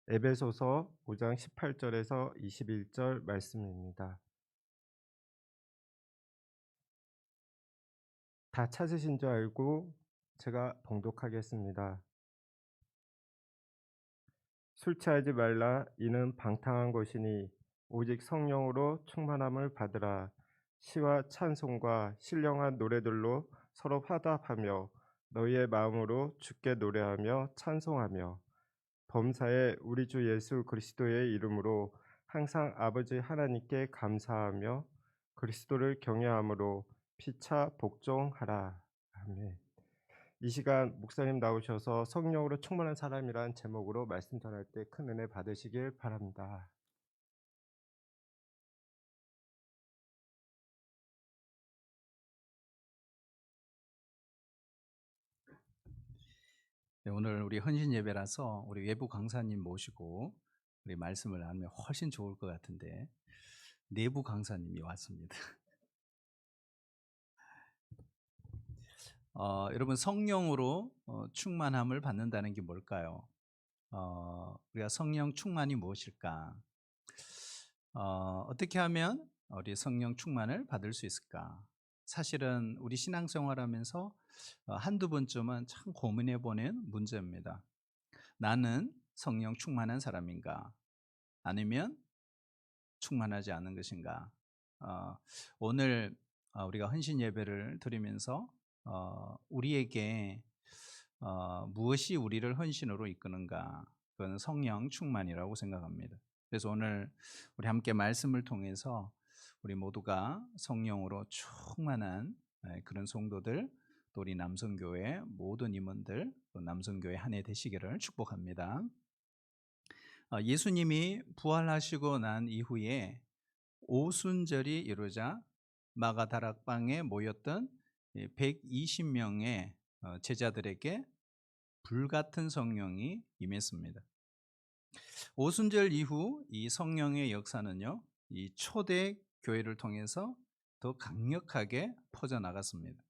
에베소서 5장 18절에서 21절 말씀입니다. 다 찾으신 줄 알고 제가 봉독하겠습니다. 술 취하지 말라. 이는 방탕한 것이니 오직 성령으로 충만함을 받으라. 시와 찬송과 신령한 노래들로 서로 화답하며 너희의 마음으로 주께 노래하며 찬송하며 범사에 우리 주 예수 그리스도의 이름으로 항상 아버지 하나님께 감사하며 그리스도를 경외함으로 피차 복종하라. 아멘. 이 시간 목사님 나오셔서 성령으로 충만한 사람이란 제목으로 말씀 전할 때 큰 은혜 받으시길 바랍니다. 네, 오늘 우리 헌신 예배라서 우리 외부 강사님 모시고 우리 말씀을 나누면 훨씬 좋을 것 같은데 내부 강사님이 왔습니다. 여러분 성령으로 충만함을 받는다는 게 뭘까요? 우리가 성령 충만이 무엇일까? 어떻게 하면 우리 성령 충만을 받을 수 있을까? 사실은 우리 신앙생활하면서 한두 번쯤은 참 고민해 보는 문제입니다. 나는 성령 충만한 사람인가? 아니면 충만하지 않은 것인가? 어, 오늘 우리가 헌신 예배를 드리면서 우리에게 무엇이 우리를 헌신으로 이끄는가? 그건 성령 충만이라고 생각합니다. 그래서 오늘 우리 함께 말씀을 통해서 우리 모두가 성령으로 충만한 그런 성도들, 또 우리 남성교회 모든 임원들, 또 남성교회 한 해 되시기를 축복합니다. 예수님이 부활하시고 난 이후에 오순절이 이루자 마가다락방에 모였던 120명의 제자들에게 불같은 성령이 임했습니다. 오순절 이후 이 성령의 역사는요, 이 초대 교회를 통해서 더 강력하게 퍼져나갔습니다.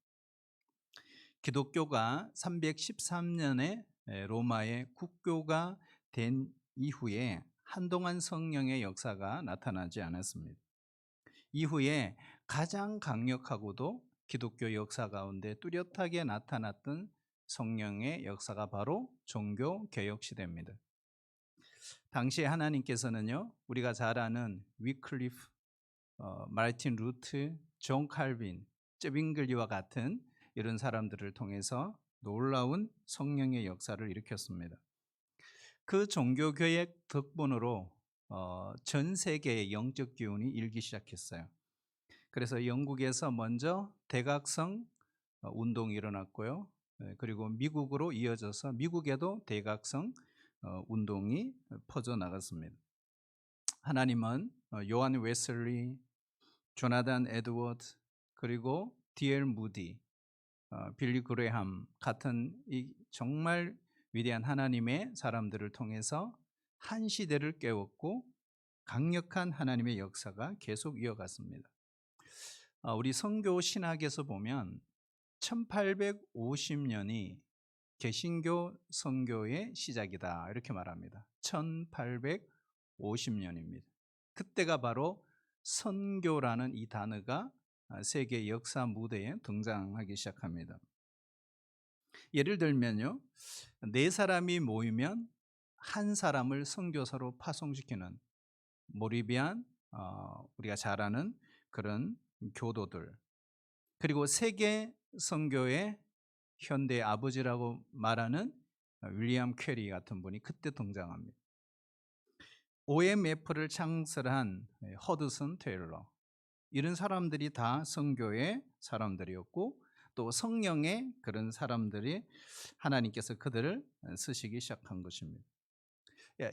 기독교가 313년에 로마의 국교가 된 이후에 한동안 성령의 역사가 나타나지 않았습니다. 이후에 가장 강력하고도 기독교 역사 가운데 뚜렷하게 나타났던 성령의 역사가 바로 종교 개혁 시대입니다. 당시에 하나님께서는요, 우리가 잘 아는 위클리프, 마르틴 루트, 존 칼빈, 쯔빙글리와 같은 이런 사람들을 통해서 놀라운 성령의 역사를 일으켰습니다. 그 종교 개혁 덕분으로 전 세계의 영적 기운이 일기 시작했어요. 그래서 영국에서 먼저 대각성 운동이 일어났고요. 그리고 미국으로 이어져서 미국에도 대각성 운동이 퍼져나갔습니다. 하나님은 요한 웨슬리, 조나단 에드워드, 그리고 D.L. 무디, 빌리 그레함 같은 이 정말 위대한 하나님의 사람들을 통해서 한 시대를 깨웠고 강력한 하나님의 역사가 계속 이어갔습니다. 우리 선교 신학에서 보면 1850년이 개신교 선교의 시작이다 이렇게 말합니다. 1850년입니다. 그때가 바로 선교라는 이 단어가 세계 역사 무대에 등장하기 시작합니다. 예를 들면요, 네 사람이 모이면 한 사람을 선교사로 파송시키는 모리비안, 우리가 잘 아는 그런 교도들, 그리고 세계 선교의 현대 아버지라고 말하는 윌리엄 캐리 같은 분이 그때 등장합니다. OMF를 창설한 허드슨 테일러, 이런 사람들이 다 선교의 사람들이었고 또 성령의 그런 사람들이 하나님께서 그들을 쓰시기 시작한 것입니다.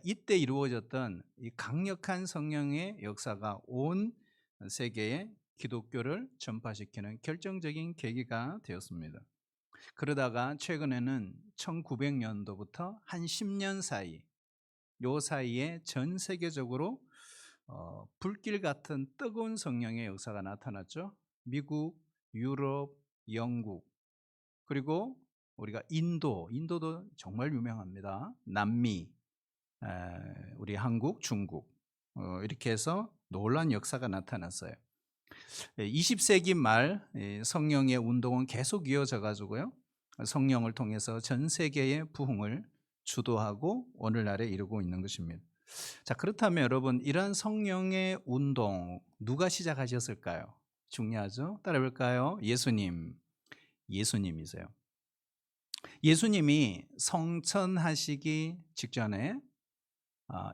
이때 이루어졌던 이 강력한 성령의 역사가 온 세계에 기독교를 전파시키는 결정적인 계기가 되었습니다. 그러다가 최근에는 1900년도부터 한 10년 사이, 요 사이에 전 세계적으로 불길 같은 뜨거운 성령의 역사가 나타났죠. 미국, 유럽, 영국, 그리고 우리가 인도도 정말 유명합니다. 남미, 우리 한국, 중국 이렇게 해서 놀라운 역사가 나타났어요. 20세기 말 성령의 운동은 계속 이어져 가지고요. 성령을 통해서 전 세계의 부흥을 주도하고 오늘날에 이루고 있는 것입니다. 자, 그렇다면 여러분, 이러한 성령의 운동 누가 시작하셨을까요? 중요하죠. 따라 볼까요? 예수님이세요. 예수님이 성천하시기 직전에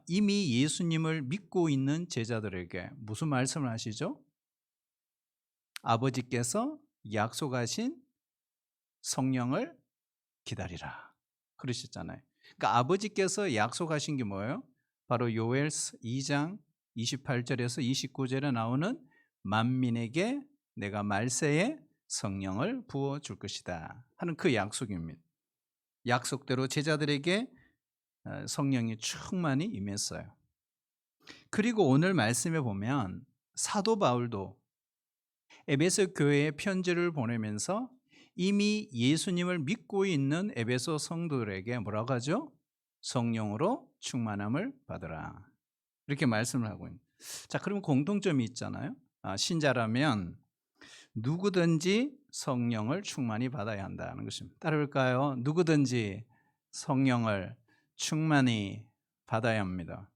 이미 예수님을 믿고 있는 제자들에게 무슨 말씀을 하시죠? 아버지께서 약속하신 성령을 기다리라 그러셨잖아요. 그러니까 아버지께서 약속하신 게 뭐예요? 바로 요엘 2장 28절에서 29절에 나오는 만민에게 내가 말세에 성령을 부어 줄 것이다 하는 그 약속입니다. 약속대로 제자들에게 성령이 충만히 임했어요. 그리고 오늘 말씀에 보면 사도 바울도 에베소 교회에 편지를 보내면서 이미 예수님을 믿고 있는 에베소 성도들에게 뭐라고 하죠? 성령으로 충만함을 받으라. 이렇게 말씀을 하고 있는. 자, 그럼 공통점이 있잖아요. 신자라면 누구든지 성령을 충만히 받아야 한다는 것입니다. 따라볼까요? 누구든지 성령을 충만히 받아야 합니다.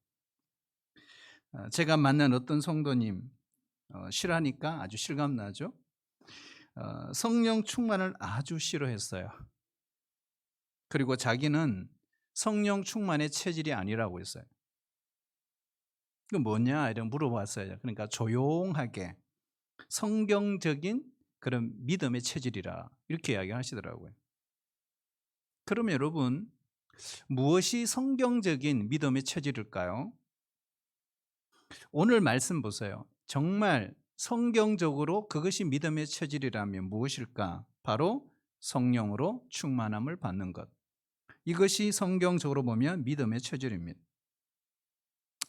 제가 만난 어떤 성도님 싫어하니까 아주 실감나죠. 성령 충만을 아주 싫어했어요. 그리고 자기는 성령 충만의 체질이 아니라고 했어요. 그 뭐냐 이런 물어봤어요. 그러니까 조용하게 성경적인 그런 믿음의 체질이라 이렇게 이야기하시더라고요. 그러면 여러분, 무엇이 성경적인 믿음의 체질일까요? 오늘 말씀 보세요. 정말 성경적으로 그것이 믿음의 체질이라면 무엇일까? 바로 성령으로 충만함을 받는 것. 이것이 성경적으로 보면 믿음의 체질입니다.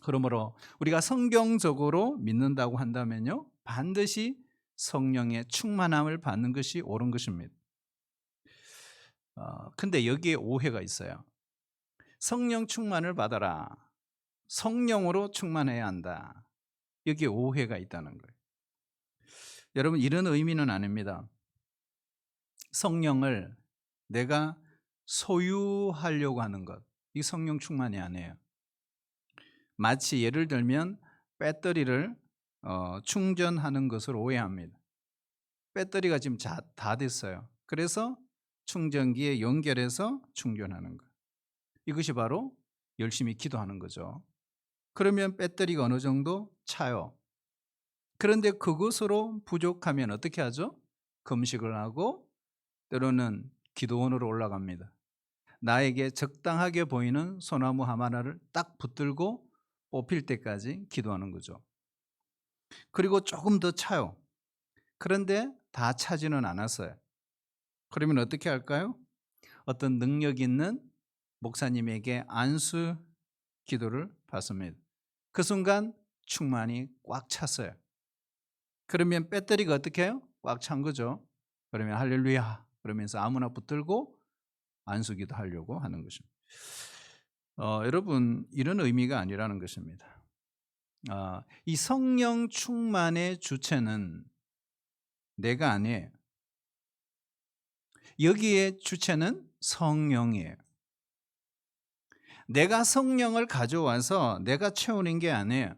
그러므로 우리가 성경적으로 믿는다고 한다면요, 반드시 성령의 충만함을 받는 것이 옳은 것입니다. 근데 여기에 오해가 있어요. 성령 충만을 받아라. 성령으로 충만해야 한다. 여기에 오해가 있다는 거예요. 여러분, 이런 의미는 아닙니다. 성령을 내가 소유하려고 하는 것, 이 성령 충만이 아니에요. 마치 예를 들면 배터리를 충전하는 것을 오해합니다. 배터리가 지금 다 됐어요. 그래서 충전기에 연결해서 충전하는 것. 이것이 바로 열심히 기도하는 거죠. 그러면 배터리가 어느 정도 차요. 그런데 그것으로 부족하면 어떻게 하죠? 금식을 하고 때로는 기도원으로 올라갑니다. 나에게 적당하게 보이는 소나무 하나를 딱 붙들고 뽑힐 때까지 기도하는 거죠. 그리고 조금 더 차요. 그런데 다 차지는 않았어요. 그러면 어떻게 할까요? 어떤 능력 있는 목사님에게 안수 기도를 받습니다. 그 순간 충만이 꽉 찼어요. 그러면 배터리가 어떻게 해요? 꽉 찬 거죠. 그러면 할렐루야 그러면서 아무나 붙들고 안수기도 하려고 하는 것입니다. 여러분, 이런 의미가 아니라는 것입니다. 이 성령 충만의 주체는 내가 아니에요. 여기에 주체는 성령이에요. 내가 성령을 가져와서 내가 채우는 게 아니에요.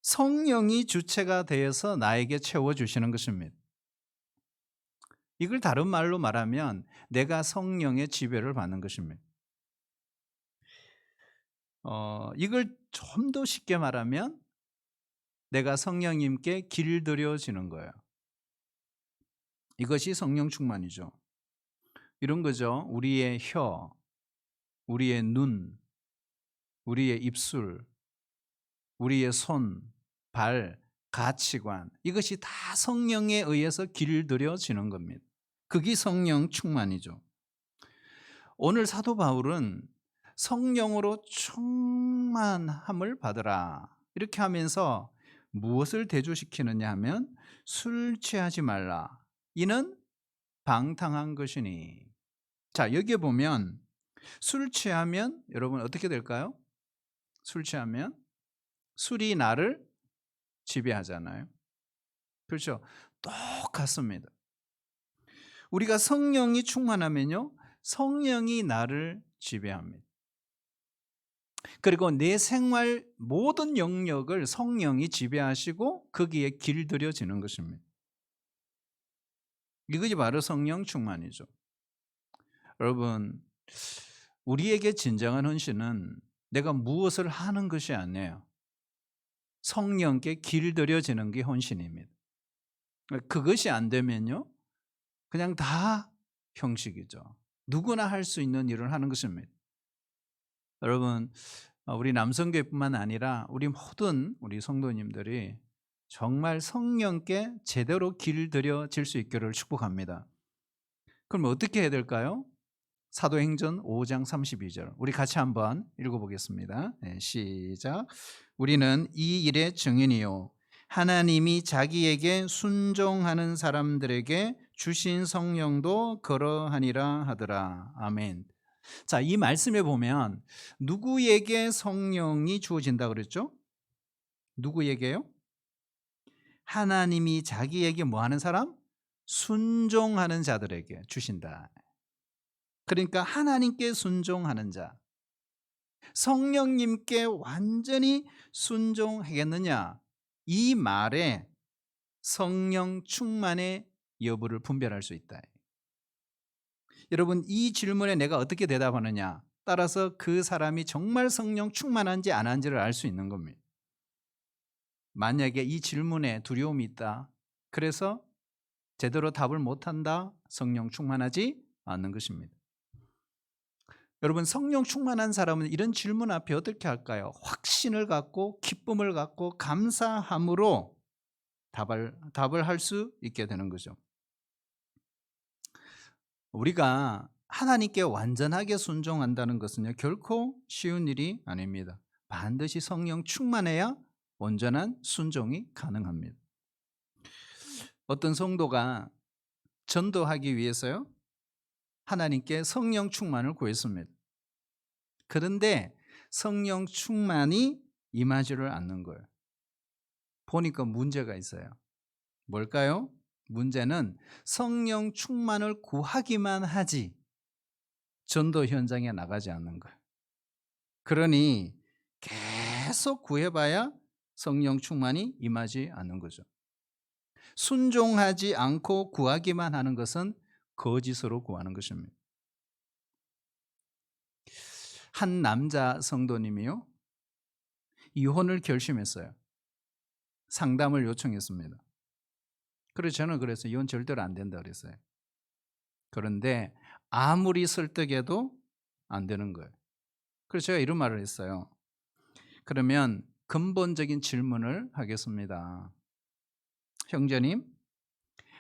성령이 주체가 되어서 나에게 채워주시는 것입니다. 이걸 다른 말로 말하면 내가 성령의 지배를 받는 것입니다. 이걸 좀 더 쉽게 말하면 내가 성령님께 길들여지는 거예요. 이것이 성령 충만이죠. 이런 거죠. 우리의 혀, 우리의 눈, 우리의 입술, 우리의 손, 발, 가치관, 이것이 다 성령에 의해서 길들여지는 겁니다. 그게 성령 충만이죠. 오늘 사도 바울은 성령으로 충만함을 받으라 이렇게 하면서 무엇을 대조시키느냐 하면 술 취하지 말라. 이는 방탕한 것이니. 자, 여기에 보면 술 취하면 여러분 어떻게 될까요? 술 취하면 술이 나를 지배하잖아요. 그렇죠? 똑같습니다. 우리가 성령이 충만하면요, 성령이 나를 지배합니다. 그리고 내 생활 모든 영역을 성령이 지배하시고 거기에 길들여지는 것입니다. 이것이 바로 성령 충만이죠. 여러분, 우리에게 진정한 헌신은 내가 무엇을 하는 것이 아니에요. 성령께 길들여지는 게 헌신입니다. 그것이 안 되면요, 그냥 다 형식이죠. 누구나 할 수 있는 일을 하는 것입니다. 여러분, 우리 남성교회뿐만 아니라 우리 모든 우리 성도님들이 정말 성령께 제대로 길들여질 수 있기를 축복합니다. 그럼 어떻게 해야 될까요? 사도행전 5장 32절 우리 같이 한번 읽어보겠습니다. 네, 시작. 우리는 이 일의 증인이요 하나님이 자기에게 순종하는 사람들에게 주신 성령도 그러하니라 하더라. 아멘. 자, 이 말씀에 보면 누구에게 성령이 주어진다 그랬죠? 누구에게요? 하나님이 자기에게 뭐 하는 사람? 순종하는 자들에게 주신다. 그러니까 하나님께 순종하는 자. 성령님께 완전히 순종하겠느냐? 이 말에 성령 충만의 여부를 분별할 수 있다. 여러분, 이 질문에 내가 어떻게 대답하느냐? 따라서 그 사람이 정말 성령 충만한지 안 한지를 알 수 있는 겁니다. 만약에 이 질문에 두려움이 있다. 그래서 제대로 답을 못한다. 성령 충만하지 않는 것입니다. 여러분, 성령 충만한 사람은 이런 질문 앞에 어떻게 할까요? 확신을 갖고 기쁨을 갖고 감사함으로 답을 할 수 있게 되는 거죠. 우리가 하나님께 완전하게 순종한다는 것은요, 결코 쉬운 일이 아닙니다. 반드시 성령 충만해야 온전한 순종이 가능합니다. 어떤 성도가 전도하기 위해서요, 하나님께 성령 충만을 구했습니다. 그런데 성령 충만이 임하지를 않는 거예요. 보니까 문제가 있어요. 뭘까요? 문제는 성령 충만을 구하기만 하지 전도 현장에 나가지 않는 거예요. 그러니 계속 구해봐야 성령 충만이 임하지 않는 거죠. 순종하지 않고 구하기만 하는 것은 거짓으로 구하는 것입니다. 한 남자 성도님이요, 이혼을 결심했어요. 상담을 요청했습니다. 그래서 저는 그래서 이혼 절대로 안 된다 그랬어요. 그런데 아무리 설득해도 안 되는 거예요. 그래서 제가 이런 말을 했어요. 그러면 근본적인 질문을 하겠습니다. 형제님,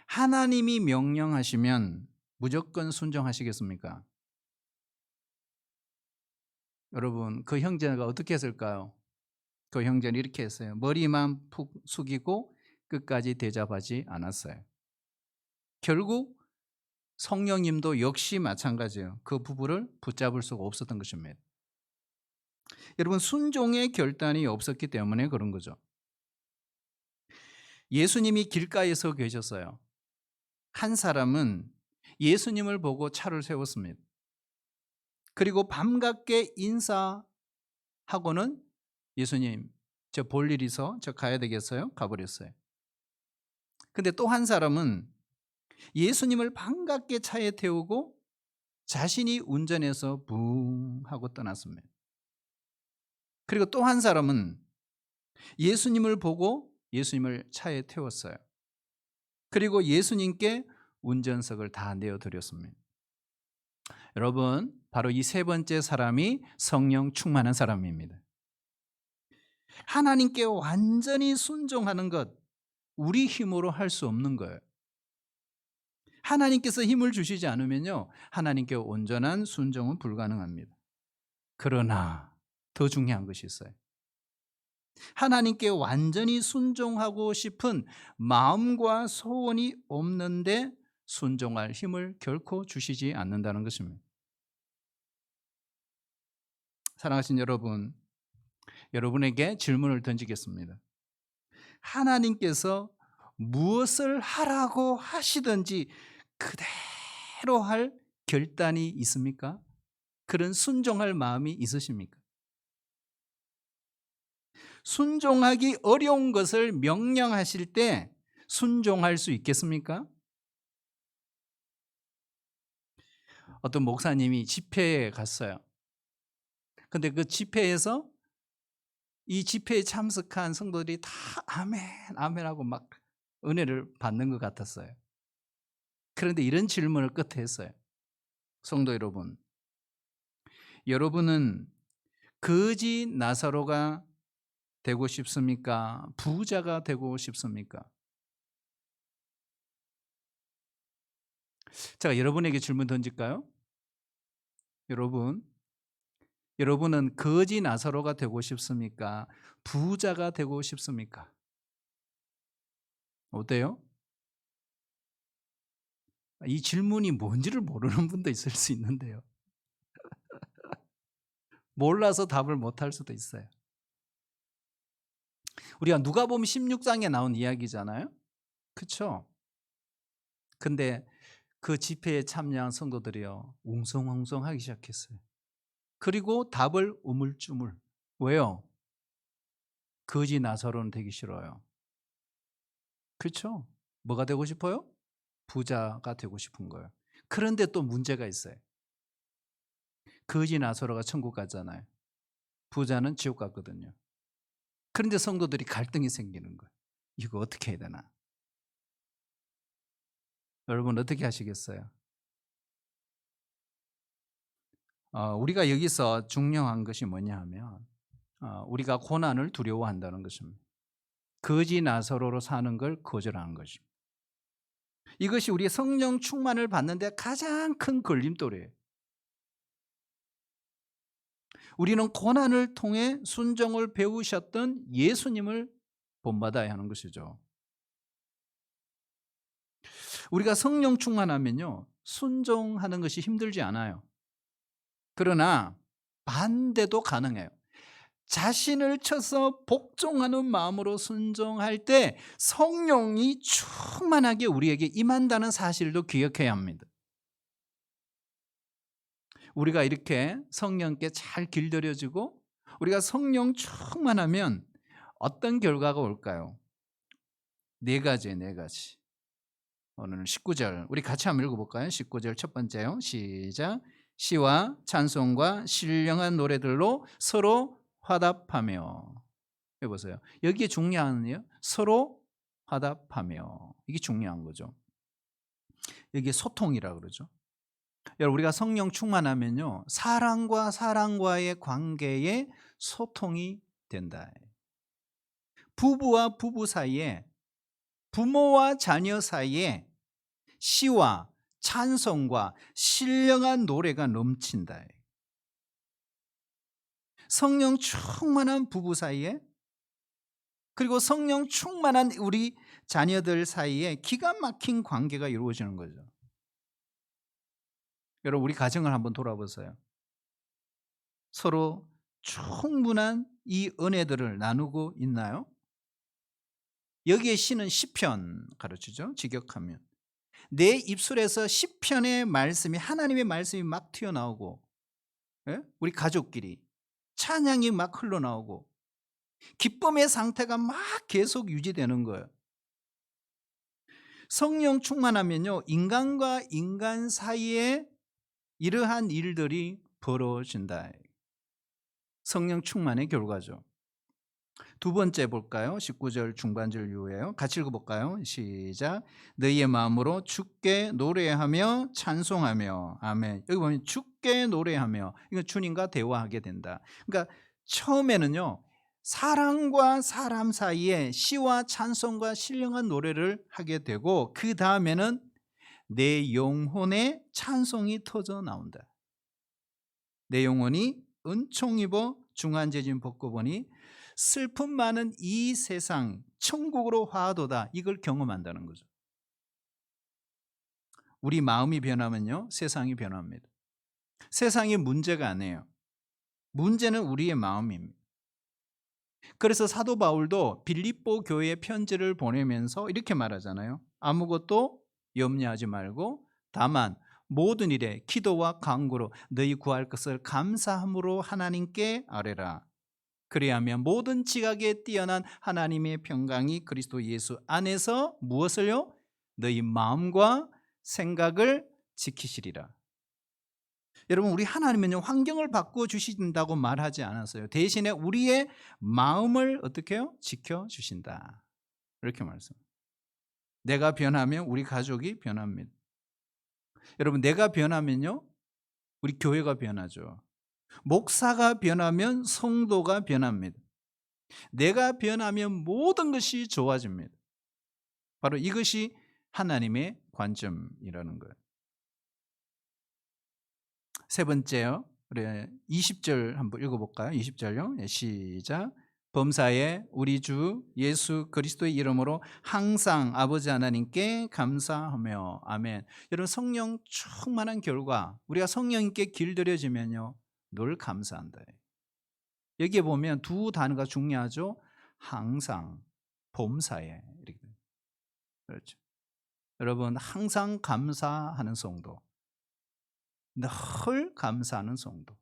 하나님이 명령하시면 무조건 순종하시겠습니까? 여러분, 그 형제가 어떻게 했을까요? 그 형제는 이렇게 했어요. 머리만 푹 숙이고 끝까지 대답하지 않았어요. 결국 성령님도 역시 마찬가지예요. 그 부부를 붙잡을 수가 없었던 것입니다. 여러분, 순종의 결단이 없었기 때문에 그런 거죠. 예수님이 길가에 서 계셨어요. 한 사람은 예수님을 보고 차를 세웠습니다. 그리고 반갑게 인사하고는 예수님, 저 볼 일 있어 저 가야 되겠어요? 가버렸어요. 근데 또 한 사람은 예수님을 반갑게 차에 태우고 자신이 운전해서 붕 하고 떠났습니다. 그리고 또 한 사람은 예수님을 보고 예수님을 차에 태웠어요. 그리고 예수님께 운전석을 다 내어드렸습니다. 여러분, 바로 이 세 번째 사람이 성령 충만한 사람입니다. 하나님께 완전히 순종하는 것, 우리 힘으로 할 수 없는 거예요. 하나님께서 힘을 주시지 않으면요, 하나님께 온전한 순종은 불가능합니다. 그러나 더 중요한 것이 있어요. 하나님께 완전히 순종하고 싶은 마음과 소원이 없는데 순종할 힘을 결코 주시지 않는다는 것입니다. 사랑하신 여러분, 여러분에게 질문을 던지겠습니다. 하나님께서 무엇을 하라고 하시든지 그대로 할 결단이 있습니까? 그런 순종할 마음이 있으십니까? 순종하기 어려운 것을 명령하실 때 순종할 수 있겠습니까? 어떤 목사님이 집회에 갔어요. 근데 그 집회에서 이 집회에 참석한 성도들이 다 아멘, 아멘 하고 막 은혜를 받는 것 같았어요. 그런데 이런 질문을 끝에 했어요. 성도 여러분, 여러분은 거지 나사로가 되고 싶습니까? 부자가 되고 싶습니까? 제가 여러분에게 질문 던질까요? 여러분은 거지 나사로가 되고 싶습니까? 부자가 되고 싶습니까? 어때요? 이 질문이 뭔지를 모르는 분도 있을 수 있는데요. 몰라서 답을 못할 수도 있어요. 우리가 누가복음 16장에 나온 이야기잖아요. 그렇죠? 근데 그 집회에 참여한 성도들이요, 웅성웅성하기 시작했어요. 그리고 답을 우물쭈물. 왜요? 거지 나사로는 되기 싫어요. 그렇죠? 뭐가 되고 싶어요? 부자가 되고 싶은 거예요. 그런데 또 문제가 있어요. 거지 나사로가 천국 가잖아요. 부자는 지옥 갔거든요. 그런데 성도들이 갈등이 생기는 거예요. 이거 어떻게 해야 되나? 여러분 어떻게 하시겠어요? 우리가 여기서 중요한 것이 뭐냐 하면 우리가 고난을 두려워한다는 것입니다. 거지 나사로로 사는 걸 거절하는 것입니다. 이것이 우리의 성령 충만을 받는 데 가장 큰 걸림돌이에요. 우리는 고난을 통해 순종을 배우셨던 예수님을 본받아야 하는 것이죠. 우리가 성령 충만하면요, 순종하는 것이 힘들지 않아요. 그러나 반대도 가능해요. 자신을 쳐서 복종하는 마음으로 순종할 때 성령이 충만하게 우리에게 임한다는 사실도 기억해야 합니다. 우리가 이렇게 성령께 잘 길들여지고 우리가 성령 충만하면 어떤 결과가 올까요? 네 가지예요, 네 가지. 오늘 19절 우리 같이 한번 읽어볼까요? 19절 첫 번째요. 시작. 시와 찬송과 신령한 노래들로 서로 화답하며. 해보세요. 여기에 중요한 건요, 서로 화답하며. 이게 중요한 거죠. 여기에 소통이라고 그러죠. 여러분 우리가 성령 충만하면요, 사람과 사람과의 관계에 소통이 된다. 부부와 부부 사이에, 부모와 자녀 사이에 시와 찬송과 신령한 노래가 넘친다. 성령 충만한 부부 사이에, 그리고 성령 충만한 우리 자녀들 사이에 기가 막힌 관계가 이루어지는 거죠. 여러분 우리 가정을 한번 돌아보세요. 서로 충분한 이 은혜들을 나누고 있나요? 여기에 시는 시편 가르치죠. 직역하면 내 입술에서 시편의 말씀이, 하나님의 말씀이 막 튀어나오고, 예? 우리 가족끼리 찬양이 막 흘러나오고 기쁨의 상태가 막 계속 유지되는 거예요. 성령 충만하면요, 인간과 인간 사이에 이러한 일들이 벌어진다. 성령 충만의 결과죠. 두 번째 볼까요? 19절 중반절 이후에요. 같이 읽어볼까요? 시작. 너희의 마음으로 주께 노래하며 찬송하며. 아멘. 여기 보면 주께 노래하며, 이거 주님과 대화하게 된다. 그러니까 처음에는요, 사람과 사람 사이에 시와 찬송과 신령한 노래를 하게 되고, 그 다음에는 내 영혼의 찬송이 터져 나온다. 내 영혼이 은총 입어 중한제진 벗고 보니 슬픔 많은 이 세상 천국으로 화하도다. 이걸 경험한다는 거죠. 우리 마음이 변하면요, 세상이 변합니다. 세상이 문제가 아니에요. 문제는 우리의 마음입니다. 그래서 사도 바울도 빌립보 교회에 편지를 보내면서 이렇게 말하잖아요. 아무것도 염려하지 말고 다만 모든 일에 기도와 간구로 너희 구할 것을 감사함으로 하나님께 아뢰라. 그리하면 모든 지각에 뛰어난 하나님의 평강이 그리스도 예수 안에서 무엇을요? 너희 마음과 생각을 지키시리라. 여러분, 우리 하나님은요, 환경을 바꾸어 주신다고 말하지 않았어요. 대신에 우리의 마음을 어떻게 해요? 지켜 주신다. 이렇게 말씀합니다. 내가 변하면 우리 가족이 변합니다. 여러분, 내가 변하면요, 우리 교회가 변하죠. 목사가 변하면 성도가 변합니다. 내가 변하면 모든 것이 좋아집니다. 바로 이것이 하나님의 관점이라는 거예요. 세 번째요. 우리 20절 한번 읽어볼까요? 20절요. 시작. 범사에 우리 주 예수 그리스도의 이름으로 항상 아버지 하나님께 감사하며. 아멘. 여러분, 성령 충만한 결과 우리가 성령님께 길들여지면요, 늘 감사한다. 여기에 보면 두 단어가 중요하죠. 항상, 범사에. 이렇게. 그렇죠. 여러분, 항상 감사하는 성도, 늘 감사하는 성도.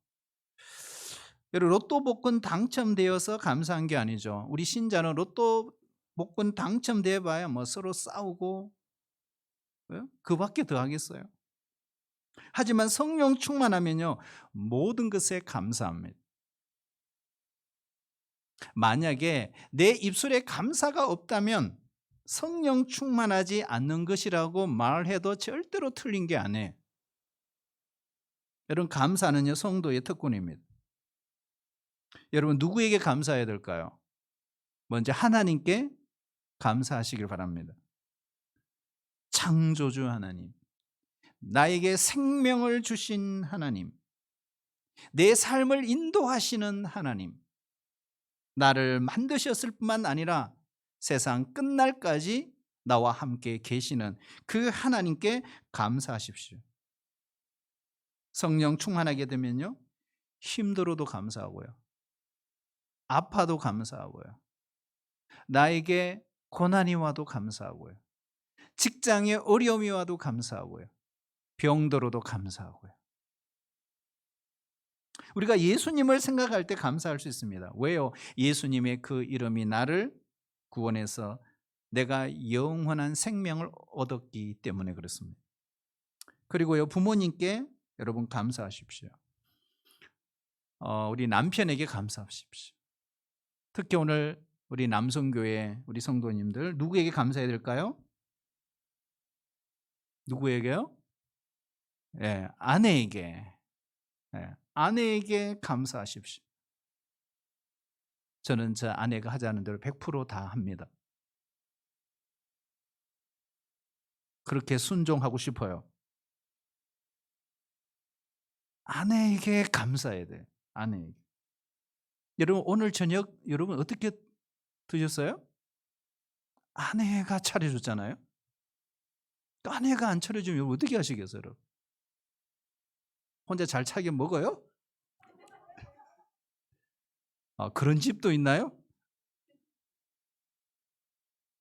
여러분, 로또 복권 당첨되어서 감사한 게 아니죠. 우리 신자는 로또 복권 당첨돼 봐야 뭐 서로 싸우고 그밖에 더 하겠어요. 하지만 성령 충만하면요, 모든 것에 감사합니다. 만약에 내 입술에 감사가 없다면 성령 충만하지 않는 것이라고 말해도 절대로 틀린 게 아니에요. 여러분, 감사는요, 성도의 특권입니다. 여러분, 누구에게 감사해야 될까요? 먼저 하나님께 감사하시길 바랍니다. 창조주 하나님, 나에게 생명을 주신 하나님, 내 삶을 인도하시는 하나님, 나를 만드셨을 뿐만 아니라 세상 끝날까지 나와 함께 계시는 그 하나님께 감사하십시오. 성령 충만하게 되면요, 힘들어도 감사하고요, 아파도 감사하고요, 나에게 고난이 와도 감사하고요, 직장에 어려움이 와도 감사하고요, 병들어도 감사하고요. 우리가 예수님을 생각할 때 감사할 수 있습니다. 왜요? 예수님의 그 이름이 나를 구원해서 내가 영원한 생명을 얻었기 때문에 그렇습니다. 그리고요, 부모님께 여러분 감사하십시오. 우리 남편에게 감사하십시오. 특히 오늘 우리 남성교회 우리 성도님들 누구에게 감사해야 될까요? 누구에게요? 예, 아내에게. 예, 아내에게 감사하십시오. 저는 저 아내가 하자는 대로 100% 합니다. 그렇게 순종하고 싶어요. 아내에게 감사해야 돼요. 아내에게. 여러분, 오늘 저녁 여러분 어떻게 드셨어요? 아내가 차려줬잖아요. 또 아내가 안 차려주면 여러분 어떻게 하시겠어요? 여러분? 혼자 잘 차게 먹어요? 그런 집도 있나요?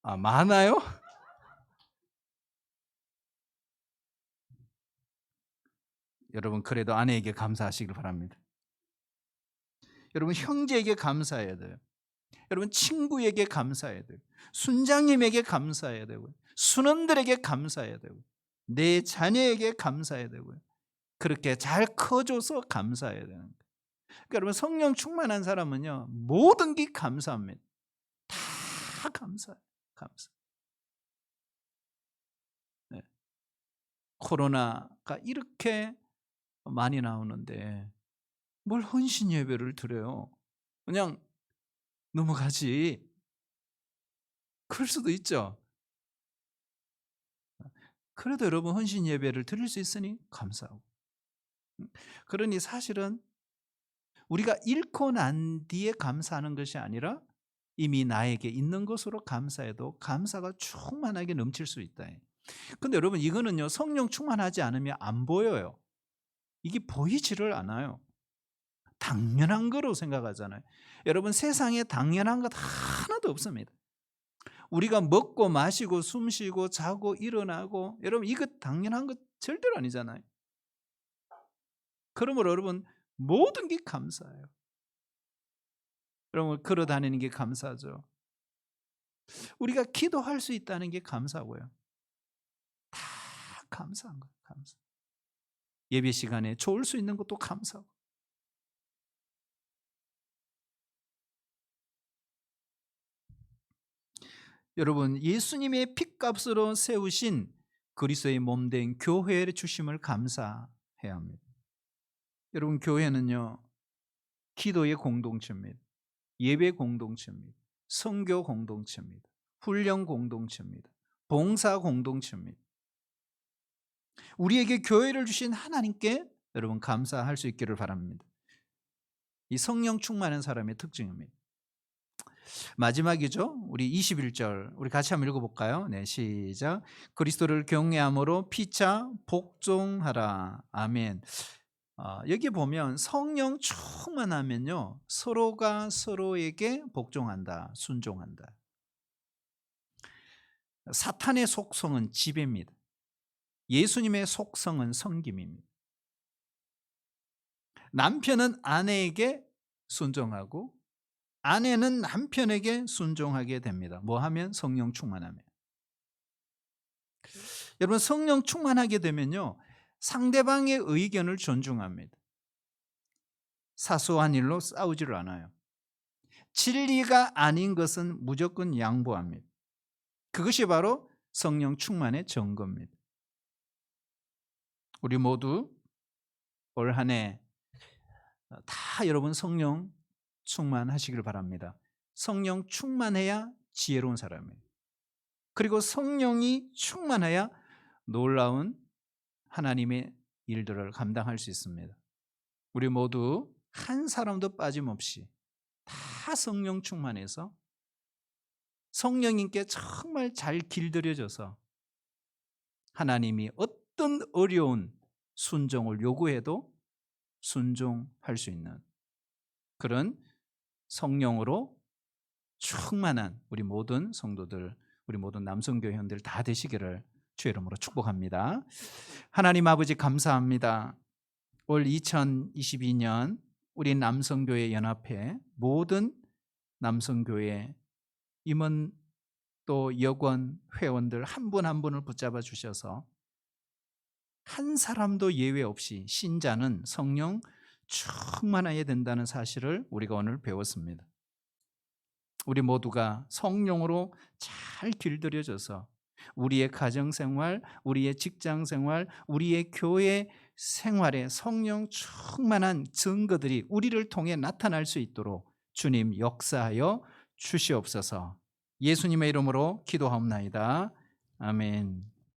많아요? 여러분, 그래도 아내에게 감사하시길 바랍니다. 여러분, 형제에게 감사해야 돼요. 여러분, 친구에게 감사해야 돼요. 순장님에게 감사해야 되고요. 순원들에게 감사해야 되고, 내 자녀에게 감사해야 되고요. 그렇게 잘 커줘서 감사해야 되는 거예요. 그러니까 여러분, 성령 충만한 사람은요, 모든 게 감사합니다. 다 감사해요. 감사. 네. 코로나가 이렇게 많이 나오는데 뭘 헌신 예배를 드려요? 그냥 넘어가지. 그럴 수도 있죠. 그래도 여러분, 헌신 예배를 드릴 수 있으니 감사하고. 그러니 사실은 우리가 잃고 난 뒤에 감사하는 것이 아니라 이미 나에게 있는 것으로 감사해도 감사가 충만하게 넘칠 수 있다. 근데 여러분, 이거는요, 성령 충만하지 않으면 안 보여요. 이게 보이지를 않아요. 당연한 거로 생각하잖아요. 여러분, 세상에 당연한 것 하나도 없습니다. 우리가 먹고 마시고 숨 쉬고 자고 일어나고, 여러분 이거 당연한 것 절대로 아니잖아요. 그러므로 여러분, 모든 게 감사해요. 여러분, 걸어 다니는 게 감사죠. 우리가 기도할 수 있다는 게 감사고요. 다 감사한 거예요. 감사. 예배 시간에 좋을 수 있는 것도 감사하고. 여러분, 예수님의 핏값으로 세우신 그리스도의 몸된 교회의 주심을 감사해야 합니다. 여러분, 교회는요, 기도의 공동체입니다. 예배 공동체입니다. 선교 공동체입니다. 훈련 공동체입니다. 봉사 공동체입니다. 우리에게 교회를 주신 하나님께 여러분 감사할 수 있기를 바랍니다. 이 성령 충만한 사람의 특징입니다. 마지막이죠. 우리 21절 우리 같이 한번 읽어볼까요? 네, 시작. 그리스도를 경외함으로 피차 복종하라. 아멘. 여기 보면 성령 충만하면요, 서로가 서로에게 복종한다, 순종한다. 사탄의 속성은 지배입니다. 예수님의 속성은 섬김입니다. 남편은 아내에게 순종하고 아내는 남편에게 순종하게 됩니다. 뭐 하면? 성령 충만하면. 여러분, 성령 충만하게 되면요, 상대방의 의견을 존중합니다. 사소한 일로 싸우지를 않아요. 진리가 아닌 것은 무조건 양보합니다. 그것이 바로 성령 충만의 증거입니다. 우리 모두 올 한 해 다 여러분 성령 충만하시길 바랍니다. 성령 충만해야 지혜로운 사람이에요. 그리고 성령이 충만해야 놀라운 하나님의 일들을 감당할 수 있습니다. 우리 모두 한 사람도 빠짐없이 다 성령 충만해서 성령님께 정말 잘 길들여져서 하나님이 어떤 어려운 순종을 요구해도 순종할 수 있는 그런 성령으로 충만한 우리 모든 성도들, 우리 모든 남성교회원들 다 되시기를 주의 이름으로 축복합니다. 하나님 아버지, 감사합니다. 올 2022년 우리 남성교회 연합회 모든 남성교회 임원 또 여권 회원들 한 분 한 분을 붙잡아 주셔서 한 사람도 예외 없이 신자는 성령 충만해야 된다는 사실을 우리가 오늘 배웠습니다. 우리 모두가 성령으로 잘 길들여져서 우리의 가정생활, 우리의 직장생활, 우리의 교회 생활에 성령 충만한 증거들이 우리를 통해 나타날 수 있도록 주님 역사하여 주시옵소서. 예수님의 이름으로 기도하옵나이다. 아멘.